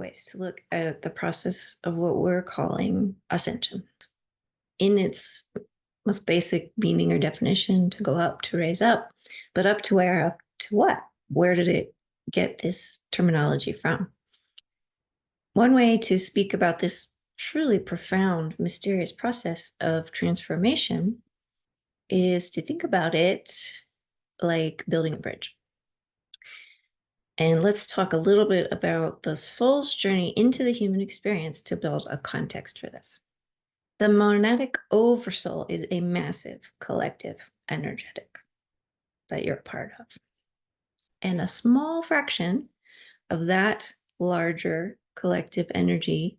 ways to look at the process of what we're calling ascension. In its most basic meaning or definition, to go up, to raise up, but up to where, up to what? Where did it get this terminology from? One way to speak about this truly profound, mysterious process of transformation is to think about it like building a bridge. And let's talk a little bit about the soul's journey into the human experience to build a context for this. The monadic oversoul is a massive collective energetic that you're part of. And a small fraction of that larger collective energy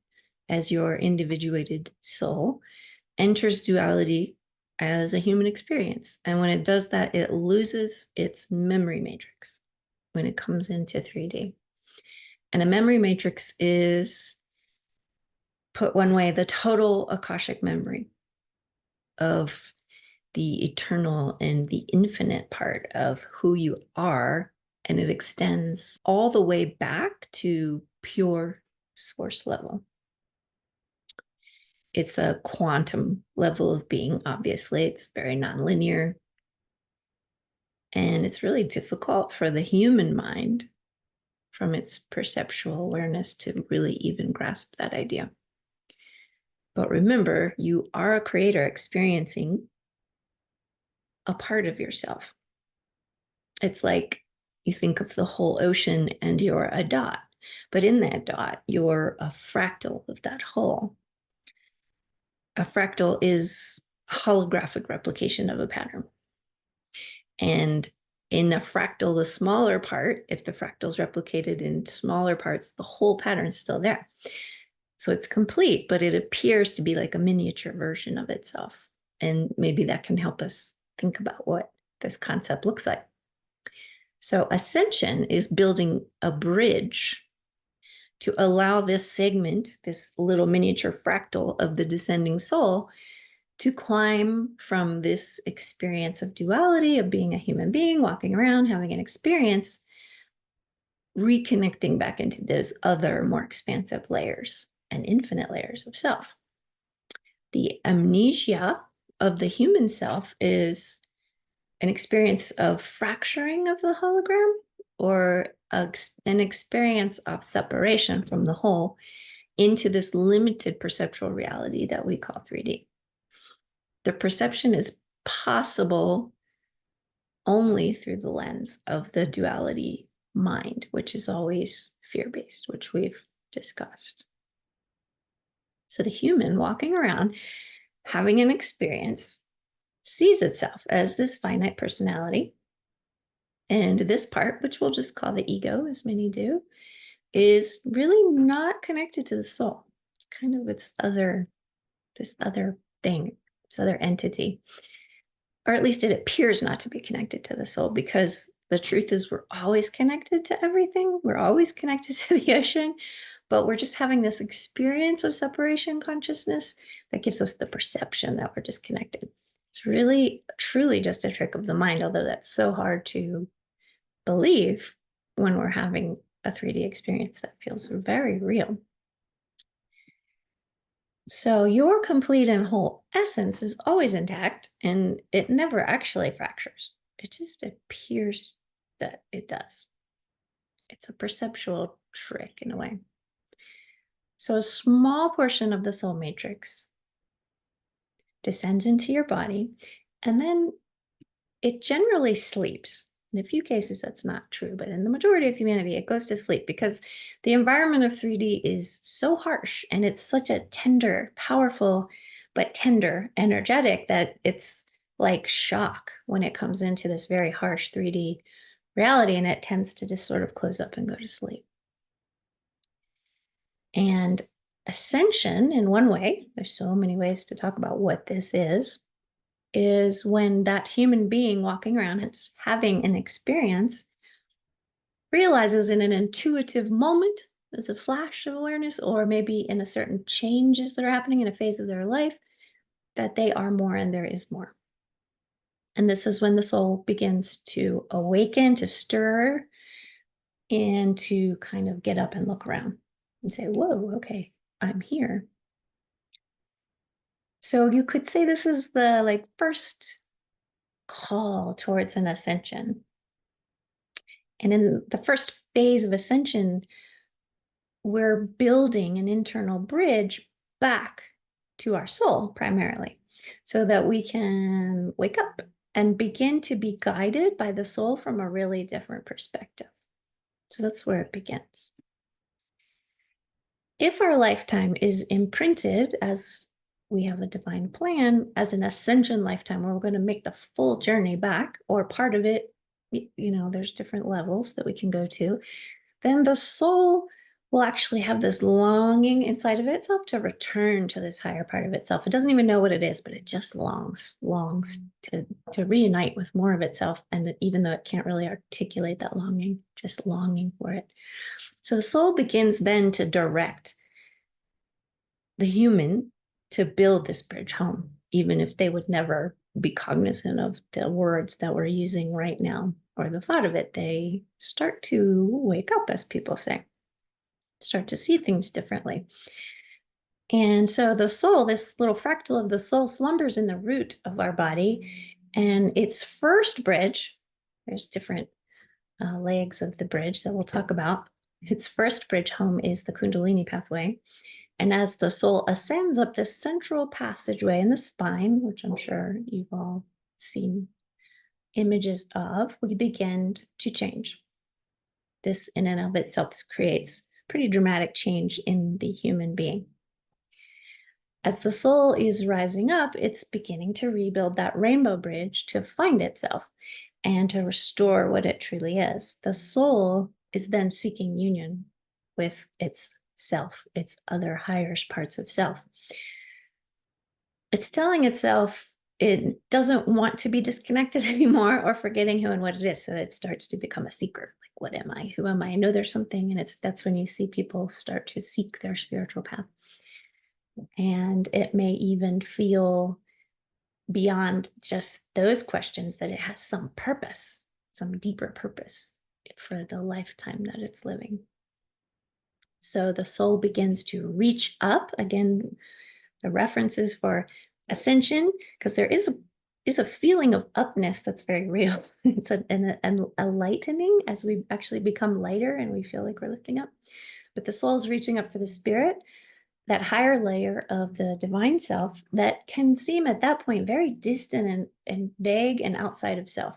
as your individuated soul enters duality as a human experience. And when it does that, it loses its memory matrix when it comes into 3D. And a memory matrix is, put one way, the total Akashic memory of the eternal and the infinite part of who you are. And it extends all the way back to pure source level. It's a quantum level of being, obviously. It's very nonlinear. And it's really difficult for the human mind from its perceptual awareness to really even grasp that idea. But remember, you are a creator experiencing a part of yourself. It's like you think of the whole ocean and you're a dot, but in that dot, you're a fractal of that whole. A fractal is a holographic replication of a pattern. And in a fractal, the smaller part, if the fractal is replicated in smaller parts, the whole pattern is still there. So it's complete, but it appears to be like a miniature version of itself. And maybe that can help us think about what this concept looks like. So ascension is building a bridge to allow this segment, this little miniature fractal of the descending soul, to climb from this experience of duality, of being a human being, walking around, having an experience, reconnecting back into those other more expansive layers and infinite layers of self. The amnesia of the human self is an experience of fracturing of the hologram, or an experience of separation from the whole into this limited perceptual reality that we call 3D. The perception is possible only through the lens of the duality mind, which is always fear-based, which we've discussed. So the human walking around, having an experience, sees itself as this finite personality. And this part, which we'll just call the ego, as many do, is really not connected to the soul. It's kind of this other thing, this other entity. Or at least it appears not to be connected to the soul, because the truth is we're always connected to everything. We're always connected to the ocean, but we're just having this experience of separation consciousness that gives us the perception that we're disconnected. It's really, truly just a trick of the mind, although that's so hard to believe when we're having a 3D experience that feels very real. So your complete and whole essence is always intact, and it never actually fractures. It just appears that it does. It's a perceptual trick in a way. So a small portion of the soul matrix descends into your body, and then it generally sleeps. In a few cases, that's not true, but in the majority of humanity, it goes to sleep because the environment of 3D is so harsh, and it's such a tender, powerful, but tender, energetic, that it's like shock when it comes into this very harsh 3D reality, and it tends to just sort of close up and go to sleep. And ascension, in one way, there's so many ways to talk about what this is when that human being walking around and having an experience realizes in an intuitive moment, as a flash of awareness, or maybe in a certain changes that are happening in a phase of their life, that they are more and there is more. And this is when the soul begins to awaken, to stir, and to kind of get up and look around. and say, whoa, okay, I'm here. So you could say this is the like first call towards an ascension. And in the first phase of ascension, we're building an internal bridge back to our soul primarily, so that we can wake up and begin to be guided by the soul from a really different perspective. So that's where it begins. If our lifetime is imprinted as we have a divine plan as an ascension lifetime where we're going to make the full journey back, or part of it, there's different levels that we can go to, then the soul will actually have this longing inside of itself to return to this higher part of itself. It doesn't even know what it is, but it just longs to reunite with more of itself. And even though it can't really articulate that longing, just longing for it. So the soul begins then to direct the human to build this bridge home, even if they would never be cognizant of the words that we're using right now or the thought of it. They start to wake up, as people say, start to see things differently. And so the soul, this little fractal of the soul, slumbers in the root of our body. And its first bridge, there's different legs of the bridge that we'll talk about. Its first bridge home is the Kundalini pathway. And as the soul ascends up this central passageway in the spine, which I'm sure you've all seen images of, we begin to change. This in and of itself creates pretty dramatic change in the human being. As the soul is rising up, it's beginning to rebuild that rainbow bridge to find itself and to restore what it truly is. The soul is then seeking union with its self, its other higher parts of self. It's telling itself it doesn't want to be disconnected anymore or forgetting who and what it is. So it starts to become a seeker. Like, what am I? Who am I? I know there's something. And that's when you see people start to seek their spiritual path. And it may even feel beyond just those questions that it has some purpose, some deeper purpose for the lifetime that it's living. So the soul begins to reach up. Again, the references for ascension, because there is a feeling of upness that's very real. It's a lightening as we actually become lighter and we feel like we're lifting up. But the soul's reaching up for the spirit, that higher layer of the divine self that can seem at that point very distant and vague and outside of self.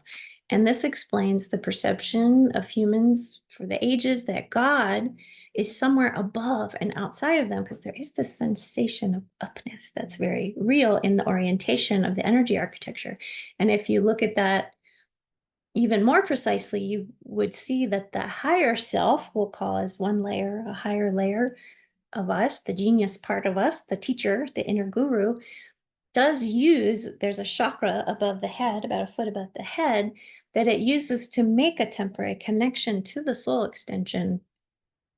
And this explains the perception of humans for the ages that God is somewhere above and outside of them, because there is this sensation of upness that's very real in the orientation of the energy architecture. And if you look at that even more precisely, you would see that the higher self will cause one layer, a higher layer of us, the genius part of us, the teacher, the inner guru, there's a chakra above the head, about a foot above the head, that it uses to make a temporary connection to the soul extension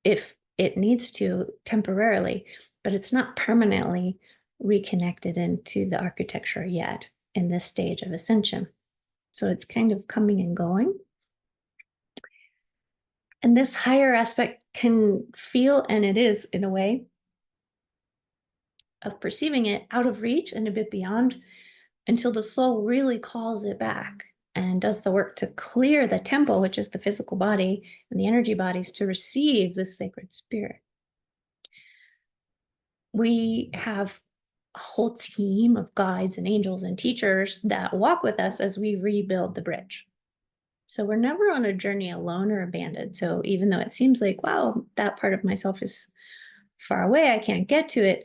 if it needs to temporarily, but it's not permanently reconnected into the architecture yet in this stage of ascension. So it's kind of coming and going. And this higher aspect can feel, and it is in a way, of perceiving it out of reach and a bit beyond, until the soul really calls it back and does the work to clear the temple, which is the physical body and the energy bodies, to receive the sacred spirit. We have a whole team of guides and angels and teachers that walk with us as we rebuild the bridge. So we're never on a journey alone or abandoned. So even though it seems like, wow, that part of myself is far away, I can't get to it.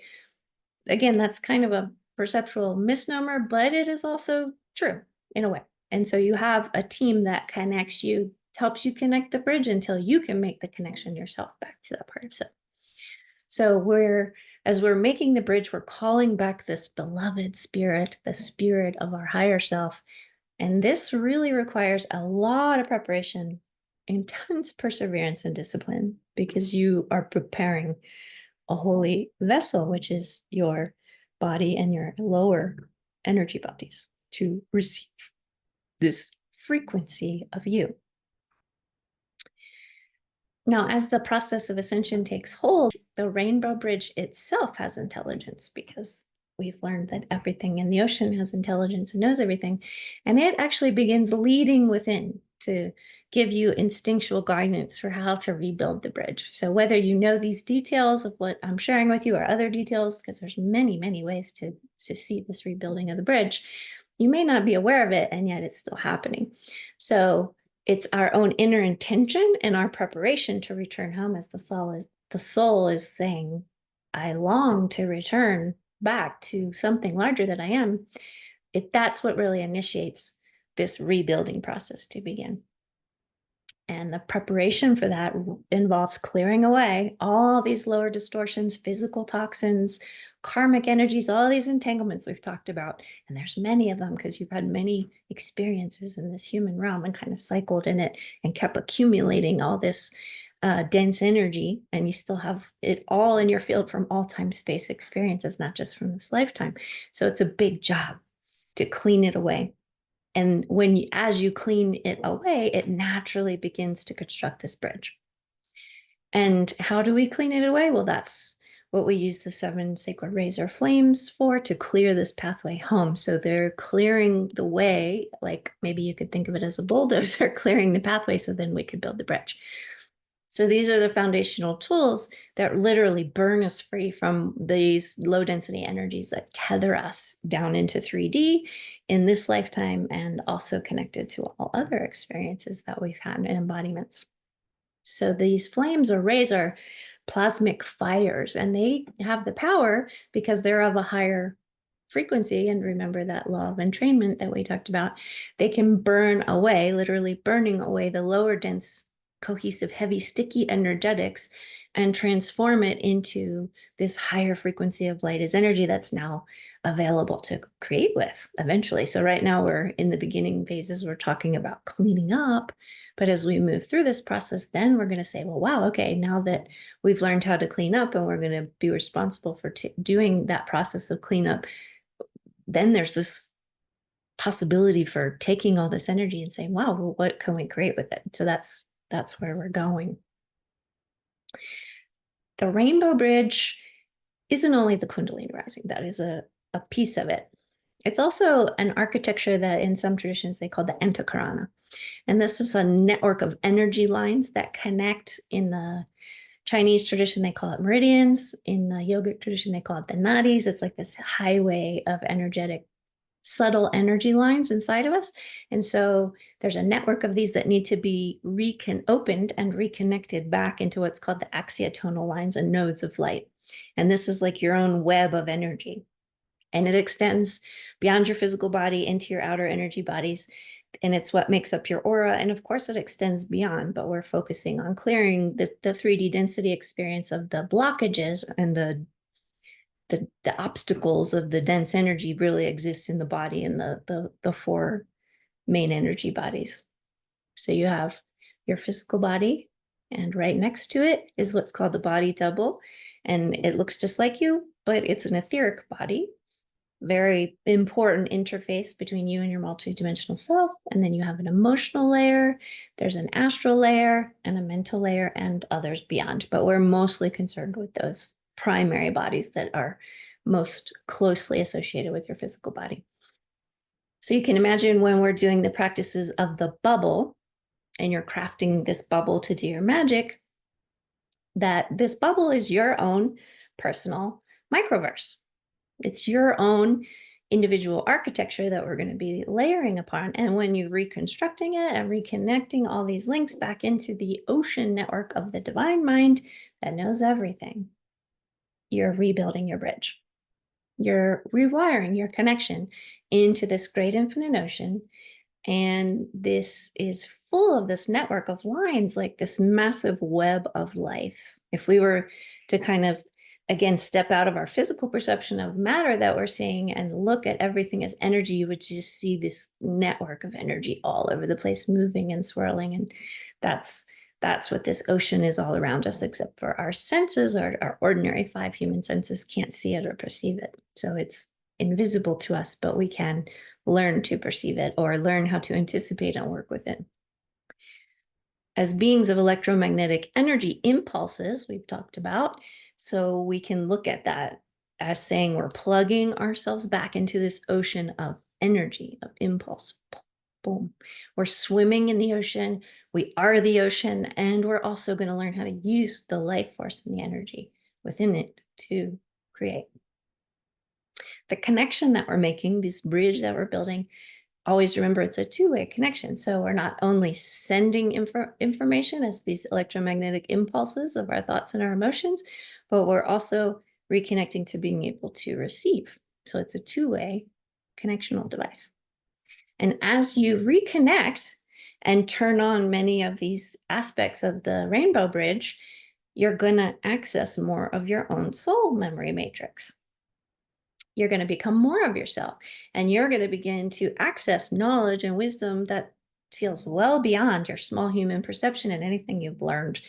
Again, that's kind of a perceptual misnomer, but it is also true in a way. And so you have a team that connects you, helps you connect the bridge until you can make the connection yourself back to that part of self. So as we're making the bridge, we're calling back this beloved spirit, the spirit of our higher self. And this really requires a lot of preparation, intense perseverance and discipline, because you are preparing a holy vessel, which is your body and your lower energy bodies, to receive this frequency of you. Now, as the process of ascension takes hold, the rainbow bridge itself has intelligence, because we've learned that everything in the ocean has intelligence and knows everything. And it actually begins leading within to give you instinctual guidance for how to rebuild the bridge. So whether you know these details of what I'm sharing with you or other details, because there's many, many ways to see this rebuilding of the bridge, you may not be aware of it, and yet it's still happening. So it's our own inner intention and our preparation to return home, as the soul is saying, I long to return back to something larger than I am. That's what really initiates this rebuilding process to begin. And the preparation for that involves clearing away all these lower distortions, physical toxins, karmic energies, all these entanglements we've talked about. And there's many of them, because you've had many experiences in this human realm and kind of cycled in it and kept accumulating all this dense energy. And you still have it all in your field from all time space experiences, not just from this lifetime. So it's a big job to clean it away. And as you clean it away, it naturally begins to construct this bridge. And how do we clean it away? Well, that's what we use the 7 sacred razor flames for, to clear this pathway home. So they're clearing the way, like maybe you could think of it as a bulldozer clearing the pathway, so then we could build the bridge. So these are the foundational tools that literally burn us free from these low density energies that tether us down into 3D in this lifetime, and also connected to all other experiences that we've had in embodiments. So these flames or rays are plasmic fires, and they have the power because they're of a higher frequency. And remember that law of entrainment that we talked about. They can burn away, literally burning away the lower dense, cohesive, heavy, sticky energetics, and transform it into this higher frequency of light as energy that's now available to create with eventually. So right now we're in the beginning phases, we're talking about cleaning up, but as we move through this process, then we're going to say, well, wow, okay, now that we've learned how to clean up and we're going to be responsible for doing that process of cleanup, then there's this possibility for taking all this energy and saying, wow, well, what can we create with it? So that's where we're going. The rainbow bridge isn't only the Kundalini rising, that is a piece of it. It's also an architecture that in some traditions they call the Antakarana. And this is a network of energy lines that connect. In the Chinese tradition, they call it meridians. In the yogic tradition, they call it the nadis. It's like this highway of energetic, subtle energy lines inside of us. And so there's a network of these that need to be opened and reconnected back into what's called the axiatonal lines and nodes of light. And this is like your own web of energy. And it extends beyond your physical body into your outer energy bodies. And it's what makes up your aura. And of course, it extends beyond, but we're focusing on clearing the 3D density experience of the blockages, and the obstacles of the dense energy really exists in the body, and the 4 main energy bodies. So you have your physical body, and right next to it is what's called the body double. And it looks just like you, but it's an etheric body. Very important interface between you and your multidimensional self. And then you have an emotional layer, there's an astral layer, and a mental layer, and others beyond. But we're mostly concerned with those primary bodies that are most closely associated with your physical body. So you can imagine when we're doing the practices of the bubble, and you're crafting this bubble to do your magic, that this bubble is your own personal microverse. It's your own individual architecture that we're going to be layering upon. And when you're reconstructing it and reconnecting all these links back into the ocean network of the divine mind that knows everything, you're rebuilding your bridge. You're rewiring your connection into this great infinite ocean. And this is full of this network of lines, like this massive web of life. If we were to kind of, again, step out of our physical perception of matter that we're seeing and look at everything as energy, you would just see this network of energy all over the place, moving and swirling. And that's what this ocean is all around us, except for our senses, our ordinary 5 human senses can't see it or perceive it. So it's invisible to us, but we can learn to perceive it or learn how to anticipate and work with it. as beings of electromagnetic energy impulses, we've talked about. So we can look at that as saying we're plugging ourselves back into this ocean of energy, of impulse. Boom. We're swimming in the ocean. We are the ocean. And we're also going to learn how to use the life force and the energy within it to create. The connection that we're making, this bridge that we're building, always remember it's a two-way connection. So we're not only sending information as these electromagnetic impulses of our thoughts and our emotions, but we're also reconnecting to being able to receive. So it's a two-way connectional device. And as you reconnect and turn on many of these aspects of the rainbow bridge, you're going to access more of your own soul memory matrix. You're going to become more of yourself, and you're going to begin to access knowledge and wisdom that feels well beyond your small human perception and anything you've learned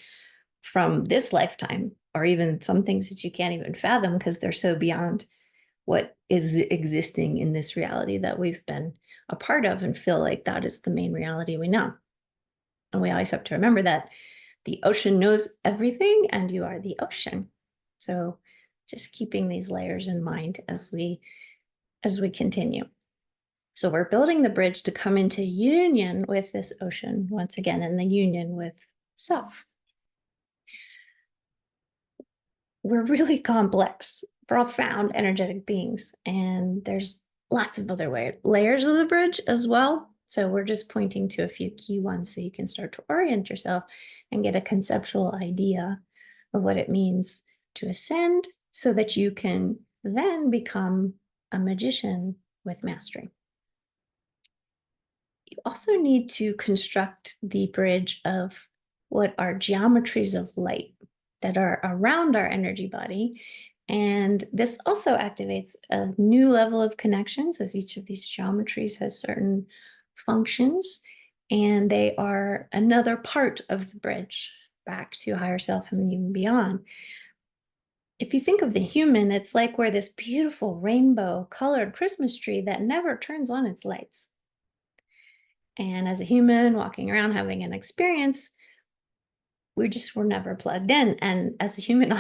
from this lifetime, or even some things that you can't even fathom because they're so beyond what is existing in this reality that we've been a part of and feel like that is the main reality we know. And we always have to remember that the ocean knows everything and you are the ocean. So just keeping these layers in mind as we continue. So we're building the bridge to come into union with this ocean once again, and the union with self. We're really complex, profound, energetic beings, and there's lots of other layers of the bridge as well. So we're just pointing to a few key ones so you can start to orient yourself and get a conceptual idea of what it means to ascend so that you can then become a magician with mastery. You also need to construct the bridge of what are geometries of light that are around our energy body. And this also activates a new level of connections, as each of these geometries has certain functions, and they are another part of the bridge back to higher self and even beyond. If you think of the human, it's like we're this beautiful rainbow colored Christmas tree that never turns on its lights. And as a human walking around having an experience, we're never plugged in. And as a human,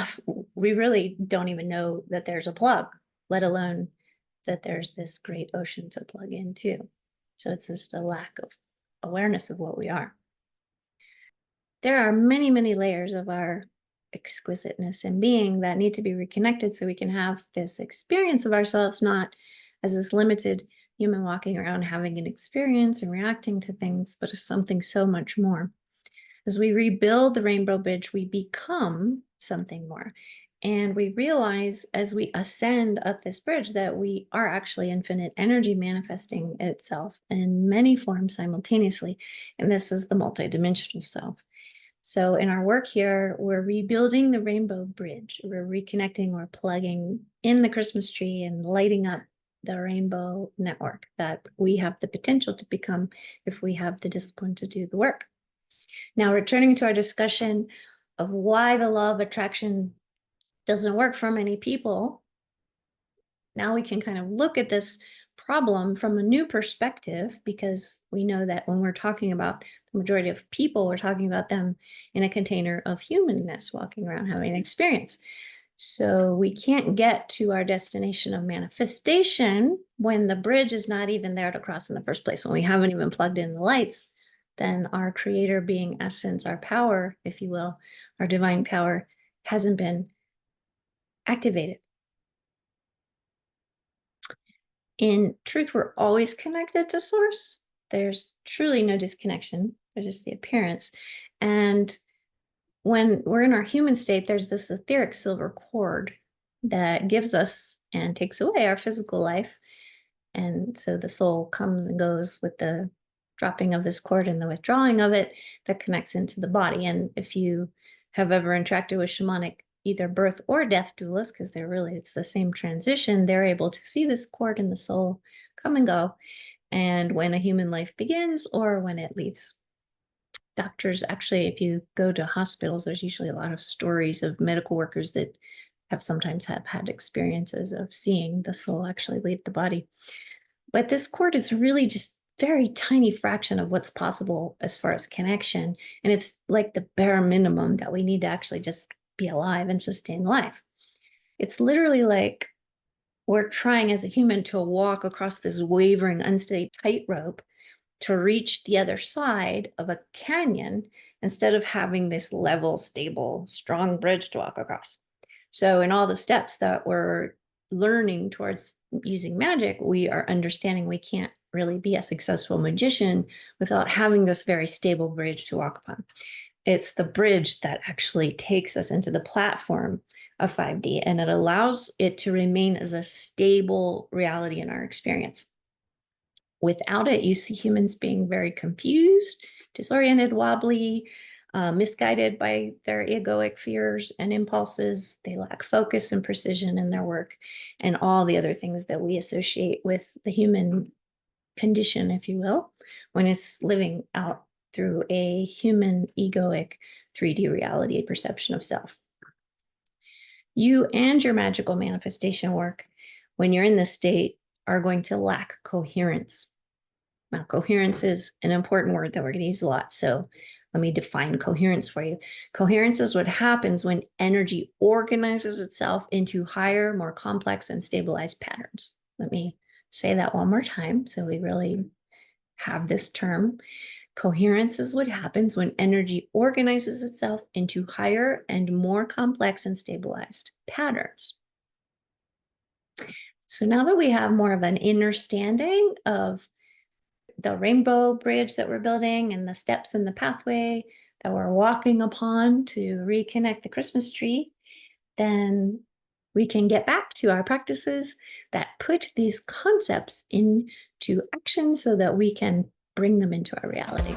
we really don't even know that there's a plug, let alone that there's this great ocean to plug into. So it's just a lack of awareness of what we are. There are many, many layers of our exquisiteness and being that need to be reconnected so we can have this experience of ourselves, not as this limited human walking around having an experience and reacting to things, but as something so much more. As we rebuild the rainbow bridge, we become something more. And we realize as we ascend up this bridge that we are actually infinite energy manifesting itself in many forms simultaneously. And this is the multidimensional self. So in our work here, we're rebuilding the rainbow bridge. We're reconnecting, we're plugging in the Christmas tree and lighting up the rainbow network that we have the potential to become if we have the discipline to do the work. Now, returning to our discussion of why the law of attraction doesn't work for many people, now we can kind of look at this problem from a new perspective, because we know that when we're talking about the majority of people, we're talking about them in a container of humanness, walking around having an experience. So we can't get to our destination of manifestation when the bridge is not even there to cross in the first place, when we haven't even plugged in the lights. Then our creator being essence, our power, if you will, our divine power hasn't been activated. In truth, we're always connected to source. There's truly no disconnection. There's just the appearance. And when we're in our human state, there's this etheric silver cord that gives us and takes away our physical life. And so the soul comes and goes with the dropping of this cord and the withdrawing of it that connects into the body. And if you have ever interacted with shamanic, either birth or death doulas, because it's the same transition, they're able to see this cord in the soul come and go, and when a human life begins or when it leaves. Doctors, actually, if you go to hospitals, there's usually a lot of stories of medical workers that sometimes have had experiences of seeing the soul actually leave the body. But this cord is really just very tiny fraction of what's possible as far as connection. And it's like the bare minimum that we need to actually just be alive and sustain life. It's literally like we're trying as a human to walk across this wavering, unsteady tightrope to reach the other side of a canyon instead of having this level, stable, strong bridge to walk across. So, in all the steps that we're learning towards using magic, we are understanding we can't really be a successful magician without having this very stable bridge to walk upon. It's the bridge that actually takes us into the platform of 5D, and it allows it to remain as a stable reality in our experience. Without it, you see humans being very confused, disoriented, wobbly, misguided by their egoic fears and impulses. They lack focus and precision in their work, and all the other things that we associate with the human condition, if you will, when it's living out through a human egoic 3D reality perception of self. You and your magical manifestation work, when you're in this state, are going to lack coherence. Now, coherence is an important word that we're going to use a lot. So let me define coherence for you. Coherence is what happens when energy organizes itself into higher, more complex and stabilized patterns. Let me say that one more time so we really have this term. Coherence is what happens when energy organizes itself into higher and more complex and stabilized patterns. So now that we have more of an understanding of the rainbow bridge that we're building and the steps in the pathway that we're walking upon to reconnect the Christmas tree, then we can get back to our practices that put these concepts into action so that we can bring them into our reality.